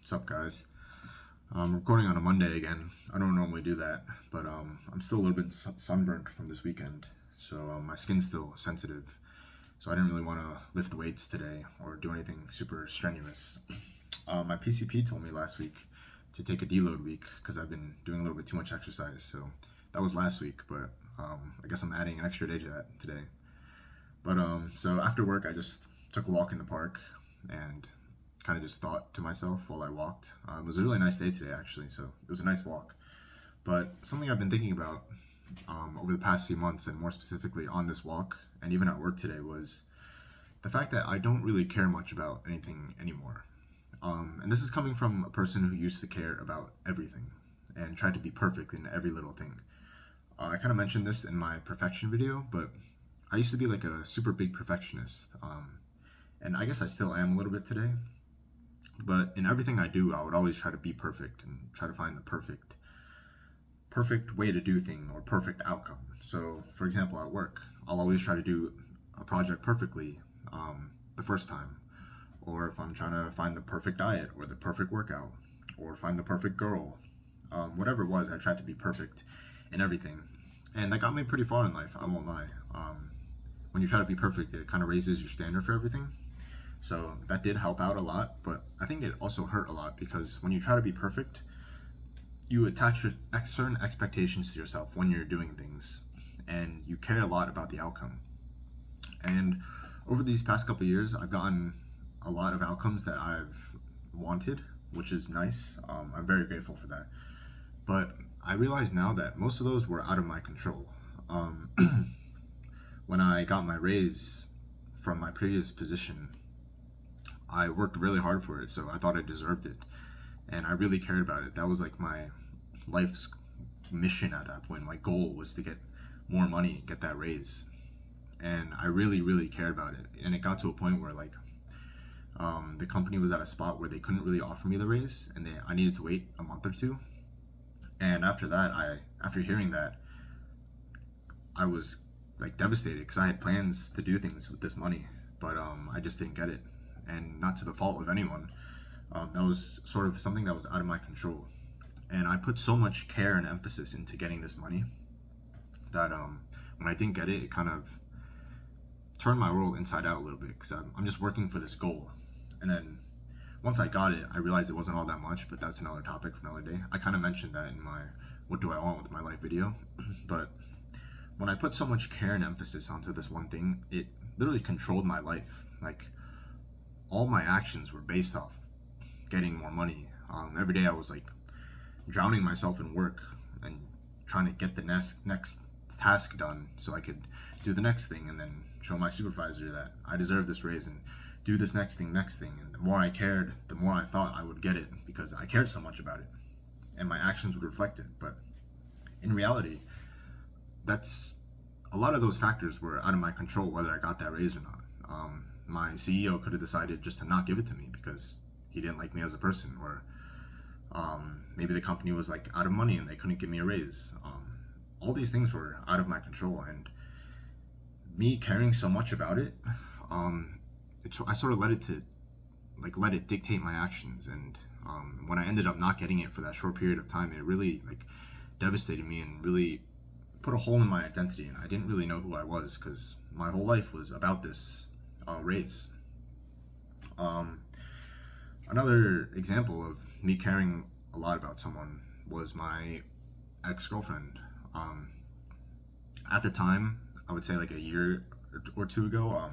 What's up, guys? I'm recording on a Monday again. I don't normally do that, but I'm still a little bit sunburnt from this weekend, so my skin's still sensitive. So I didn't really want to lift weights today or do anything super strenuous. My PCP told me last week to take a deload week because I've been doing a little bit too much exercise. So that was last week, but I guess I'm adding an extra day to that today. But so after work, I just took a walk in the park and kind of just thought to myself while I walked. It was a really nice day today, actually, so it was a nice walk. But something I've been thinking about over the past few months, and more specifically on this walk, and even at work today, was the fact that I don't really care much about anything anymore. And this is coming from a person who used to care about everything and tried to be perfect in every little thing. I kind of mentioned this in my perfection video, but I used to be like a super big perfectionist. And I guess I still am a little bit today. But in everything I do, I would always try to be perfect and try to find the perfect way to do thing or perfect outcome. So, for example, at work, I'll always try to do a project perfectly the first time. Or if I'm trying to find the perfect diet or the perfect workout or find the perfect girl, whatever it was, I tried to be perfect in everything. And that got me pretty far in life, I won't lie. When you try to be perfect, it kind of raises your standard for everything. So that did help out a lot, but I think it also hurt a lot because when you try to be perfect, you attach certain expectations to yourself when you're doing things, and you care a lot about the outcome. And over these past couple of years, I've gotten a lot of outcomes that I've wanted, which is nice. I'm very grateful for that. But I realize now that most of those were out of my control. When I got my raise from my previous position, I worked really hard for it, so I thought I deserved it. And I really cared about it. That was like my life's mission at that point. My goal was to get more money, get that raise. And I really, really cared about it. And it got to a point where the company was at a spot where they couldn't really offer me the raise, and I needed to wait a month or two. And after that, after hearing that, I was like devastated because I had plans to do things with this money, but I just didn't get it. And not to the fault of anyone. That was sort of something that was out of my control. And I put so much care and emphasis into getting this money that when I didn't get it, it kind of turned my world inside out a little bit because I'm just working for this goal. And then once I got it, I realized it wasn't all that much, but that's another topic for another day. I kind of mentioned that in my What Do I Want with My Life video. But when I put so much care and emphasis onto this one thing, it literally controlled my life. Like, all my actions were based off getting more money. Every day I was like drowning myself in work and trying to get the next task done so I could do the next thing and then show my supervisor that I deserve this raise and do this next thing. And the more I cared, the more I thought I would get it because I cared so much about it and my actions would reflect it. But in reality, that's a lot of those factors were out of my control, whether I got that raise or not. My CEO could have decided just to not give it to me because he didn't like me as a person, or maybe the company was like out of money and they couldn't give me a raise. All these things were out of my control, and me caring so much about it, I sort of let it dictate my actions. And when I ended up not getting it for that short period of time, it really devastated me and really put a hole in my identity, and I didn't really know who I was because my whole life was about this raise. Another example of me caring a lot about someone was my ex-girlfriend. At the time, I would say like a year or two ago,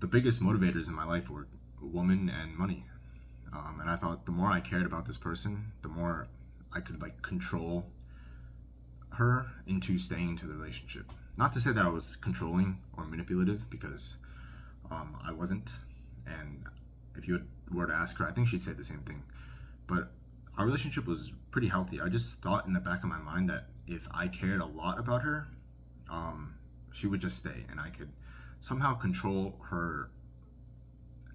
the biggest motivators in my life were woman and money. And I thought the more I cared about this person, the more I could control her into staying into the relationship. Not to say that I was controlling or manipulative, because I wasn't. And if you were to ask her, I think she'd say the same thing. But our relationship was pretty healthy. I just thought in the back of my mind that if I cared a lot about her, she would just stay, and I could somehow control her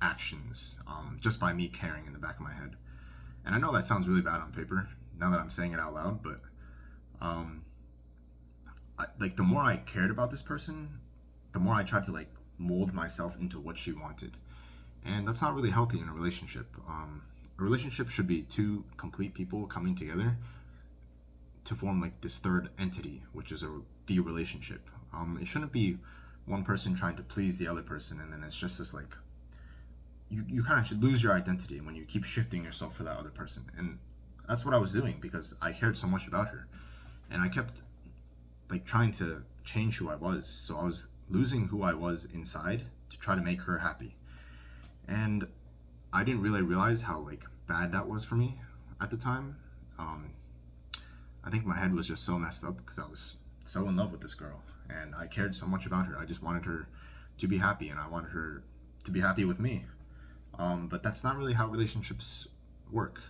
actions just by me caring in the back of my head. And I know that sounds really bad on paper now that I'm saying it out loud, but the more I cared about this person, the more I tried to mold myself into what she wanted. And that's not really healthy in a relationship. a relationship should be two complete people coming together to form like this third entity, which is the relationship. It shouldn't be one person trying to please the other person, and then it's just this like you kind of should lose your identity when you keep shifting yourself for that other person. And that's what I was doing because I cared so much about her, and I kept like trying to change who I was. So I was losing who I was inside to try to make her happy, and I didn't really realize how like bad that was for me at the time. Um, I think my head was just so messed up because I was so in love with this girl and I cared so much about her. I just wanted her to be happy and I wanted her to be happy with me. But that's not really how relationships work.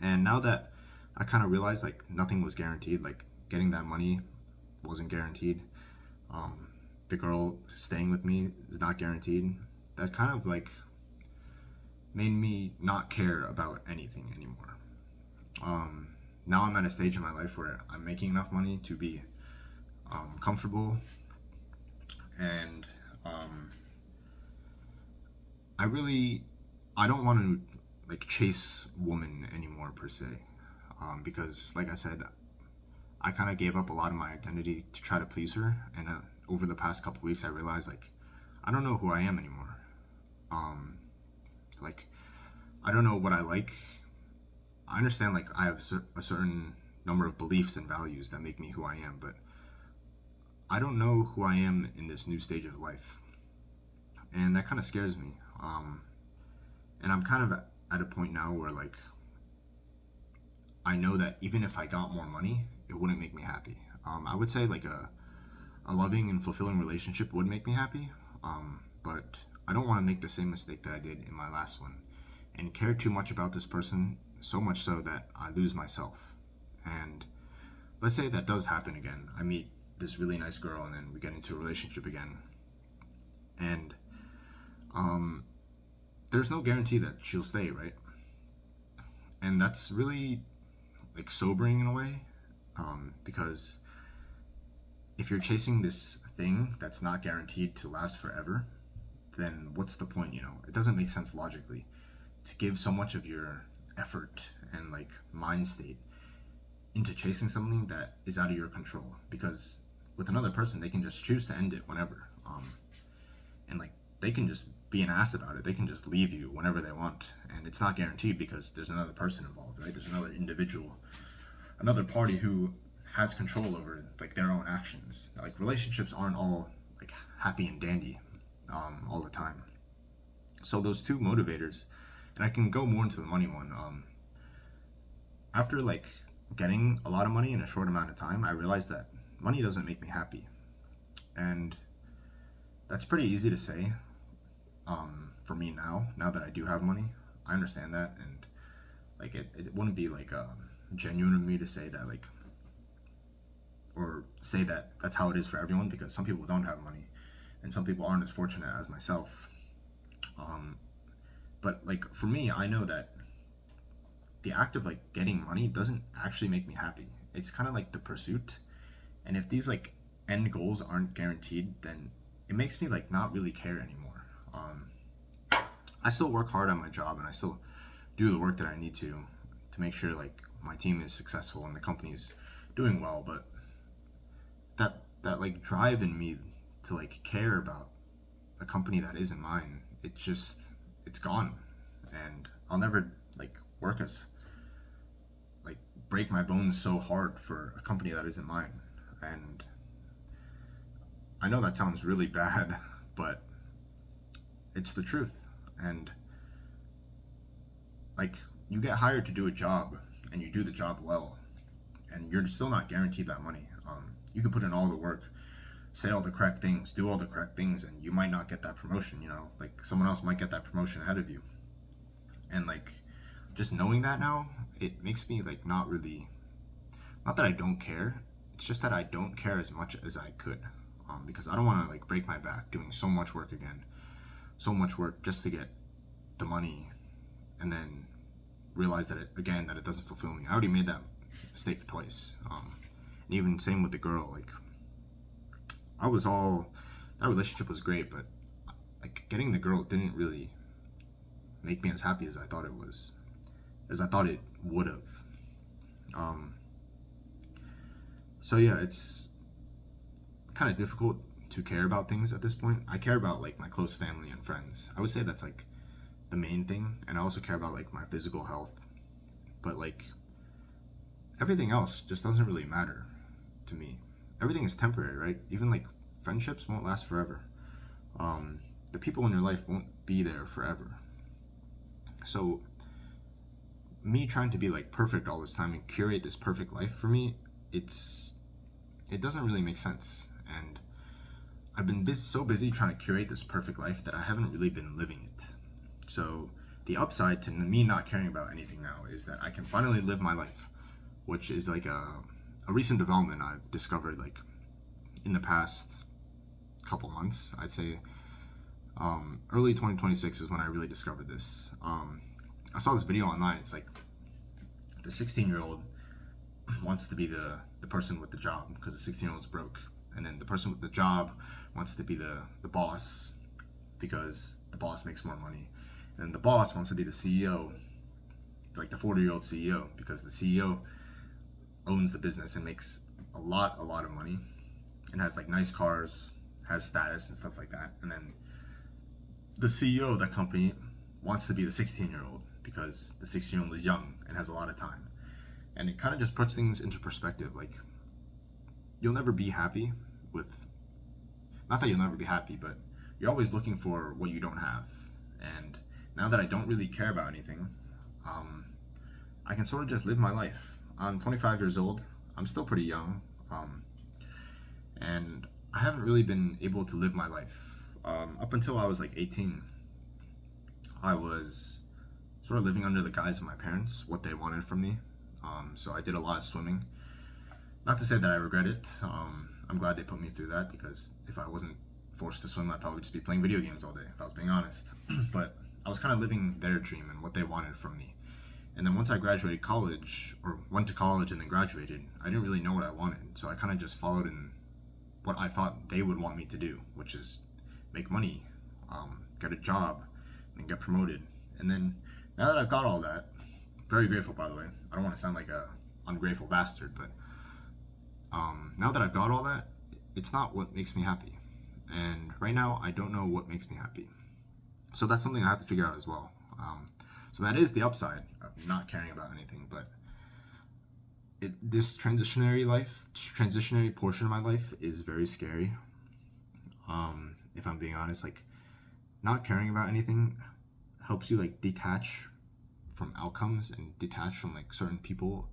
And now that I kind of realized like nothing was guaranteed, like getting that money wasn't guaranteed. The girl staying with me is not guaranteed. That kind of like made me not care about anything anymore. Now I'm at a stage in my life where I'm making enough money to be comfortable, and I don't want to like chase women anymore per se, because like I said, I kind of gave up a lot of my identity to try to please her, and over the past couple weeks, I realized like I don't know who I am anymore. Like I don't know what I like. I understand like I have a certain number of beliefs and values that make me who I am, but I don't know who I am in this new stage of life, and that kind of scares me. And I'm kind of at a point now where like I know that even if I got more money, it wouldn't make me happy. I would say like a loving and fulfilling relationship would make me happy, but I don't want to make the same mistake that I did in my last one and care too much about this person, so much so that I lose myself. And let's say that does happen again. I meet this really nice girl and then we get into a relationship again. And there's no guarantee that she'll stay, right? And that's really like sobering in a way, because if you're chasing this thing that's not guaranteed to last forever, then what's the point, you know? It doesn't make sense logically to give so much of your effort and like mind state into chasing something that is out of your control, because with another person they can just choose to end it whenever, and like they can just be an ass about it. They can just leave you whenever they want, and it's not guaranteed because there's another person involved, right? There's another individual, another party who has control over like their own actions. Like relationships aren't all like happy and dandy all the time. So those two motivators, and I can go more into the money one. After like getting a lot of money in a short amount of time, I realized that money doesn't make me happy, and that's pretty easy to say. For me now that I do have money, I understand that, and like it wouldn't be like genuine of me to say that like, or say that that's how it is for everyone, because some people don't have money and some people aren't as fortunate as myself. But like for me, I know that the act of like getting money doesn't actually make me happy. It's kind of like the pursuit, and if these like end goals aren't guaranteed, then it makes me like not really care anymore. I still work hard on my job and I still do the work that I need to make sure like my team is successful and the company's doing well, but that like drive in me to like care about a company that isn't mine, it's gone. And I'll never like work as like break my bones so hard for a company that isn't mine. And I know that sounds really bad, but it's the truth. And like you get hired to do a job and you do the job well, and you're still not guaranteed that money. You can put in all the work, say all the correct things, do all the correct things, and you might not get that promotion. You know, like someone else might get that promotion ahead of you. And like just knowing that now, it makes me like not that I don't care. It's just that I don't care as much as I could, because I don't want to like break my back doing so much work again, so much work just to get the money, and then realize that it doesn't fulfill me. I already made that mistake twice. And even same with the girl. Like that relationship was great, but like getting the girl didn't really make me as happy as I thought it would have. Um, so yeah, it's kind of difficult to care about things at this point. I care about like my close family and friends. I would say that's like the main thing, and I also care about like my physical health. But like everything else just doesn't really matter to me. Everything is temporary, right? Even like friendships won't last forever. The people in your life won't be there forever. So me trying to be like perfect all this time and curate this perfect life for me, it doesn't really make sense. And I've been so busy trying to curate this perfect life that I haven't really been living it. So the upside to me not caring about anything now is that I can finally live my life, which is like a recent development I've discovered like in the past couple months. I'd say early 2026 is when I really discovered this. I saw this video online. It's like the 16-year-old wants to be the person with the job because the 16-year-old's broke, and then the person with the job wants to be the boss because the boss makes more money, and the boss wants to be the CEO, like the 40-year-old CEO, because the CEO owns the business and makes a lot of money and has like nice cars, has status and stuff like that. And then the CEO of that company wants to be the 16-year-old because the 16-year-old is young and has a lot of time. And it kind of just puts things into perspective. Like, you'll never be happy with, not that you'll never be happy, but you're always looking for what you don't have. And now that I don't really care about anything, I can sort of just live my life. I'm 25 years old. I'm still pretty young. And I haven't really been able to live my life. Up until I was like 18, I was sort of living under the guise of my parents, what they wanted from me. So I did a lot of swimming. Not to say that I regret it. I'm glad they put me through that, because if I wasn't forced to swim, I'd probably just be playing video games all day, if I was being honest. But I was kind of living their dream and what they wanted from me. And then once I graduated college, or went to college and then graduated, I didn't really know what I wanted. So I kind of just followed in what I thought they would want me to do, which is make money, get a job, and get promoted. And then now that I've got all that, very grateful, by the way. I don't want to sound like a ungrateful bastard, but now that I've got all that, it's not what makes me happy. And right now, I don't know what makes me happy. So that's something I have to figure out as well. So that is the upside of not caring about anything. But this transitionary portion of my life is very scary. If I'm being honest, like, not caring about anything helps you like detach from outcomes and detach from like certain people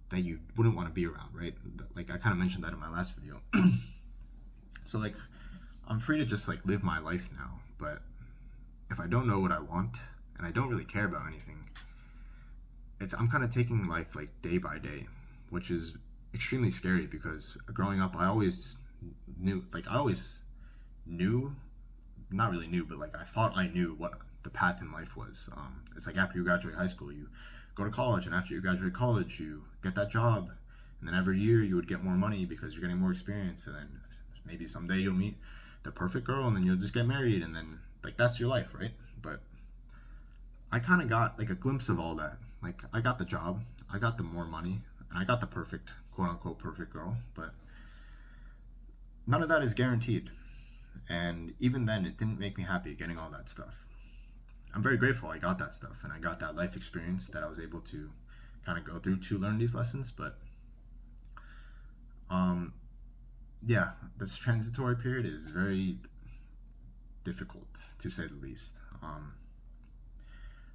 that you wouldn't want to be around, right? Like, I kind of mentioned that in my last video. So like, I'm free to just like live my life now. But if I don't know what I want and I don't really care about anything, I'm kind of taking life like day by day, which is extremely scary, because growing up I always knew, not really knew, but like I thought I knew what the path in life was. It's like after you graduate high school, you go to college, and after you graduate college, you get that job, and then every year you would get more money because you're getting more experience, and then maybe someday you'll meet the perfect girl, and then you'll just get married, and then like that's your life, right? But I kind of got like a glimpse of all that. Like, I got the job, I got the more money, and I got the perfect, quote unquote, perfect girl, but none of that is guaranteed. And even then, it didn't make me happy getting all that stuff. I'm very grateful I got that stuff and I got that life experience that I was able to kind of go through to learn these lessons. But yeah, this transitory period is very difficult, to say the least.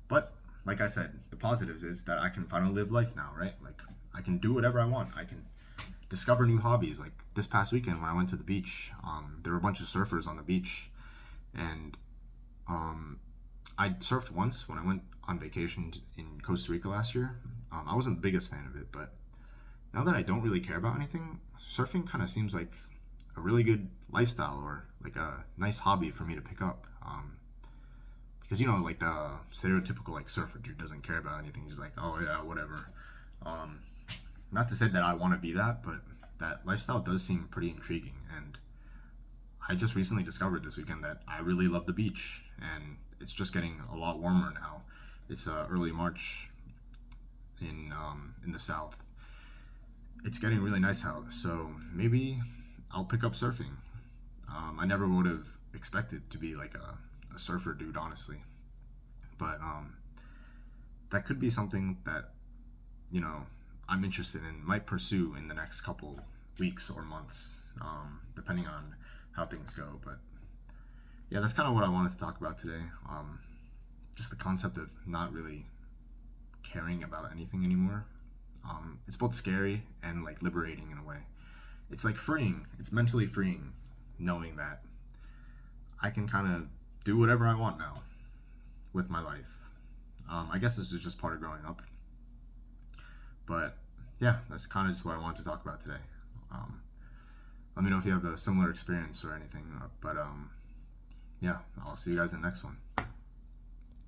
But like I said, the positives is that I can finally live life now, right? Like, I can do whatever I want. I can discover new hobbies. Like this past weekend when I went to the beach, there were a bunch of surfers on the beach, and I surfed once when I went on vacation in Costa Rica last year. I wasn't the biggest fan of it, but now that I don't really care about anything, surfing kind of seems like a really good lifestyle, or like a nice hobby for me to pick up. Because, you know, like the stereotypical like surfer dude doesn't care about anything. He's like, oh yeah, whatever. Not to say that I want to be that, but that lifestyle does seem pretty intriguing. And I just recently discovered this weekend that I really love the beach, and it's just getting a lot warmer now. It's early March in the south. It's getting really nice out, so maybe I'll pick up surfing. I never would have expected to be like a surfer dude, honestly, but that could be something that you know I'm interested in, might pursue in the next couple weeks or months, depending on how things go. But yeah, that's kind of what I wanted to talk about today. Just the concept of not really caring about anything anymore. It's both scary and like liberating in a way. It's like freeing. It's mentally freeing, knowing that I can kind of do whatever I want now with my life. I guess this is just part of growing up. But yeah, that's kind of just what I wanted to talk about today. Um, Let me know if you have a similar experience or anything. But yeah, I'll see you guys in the next one.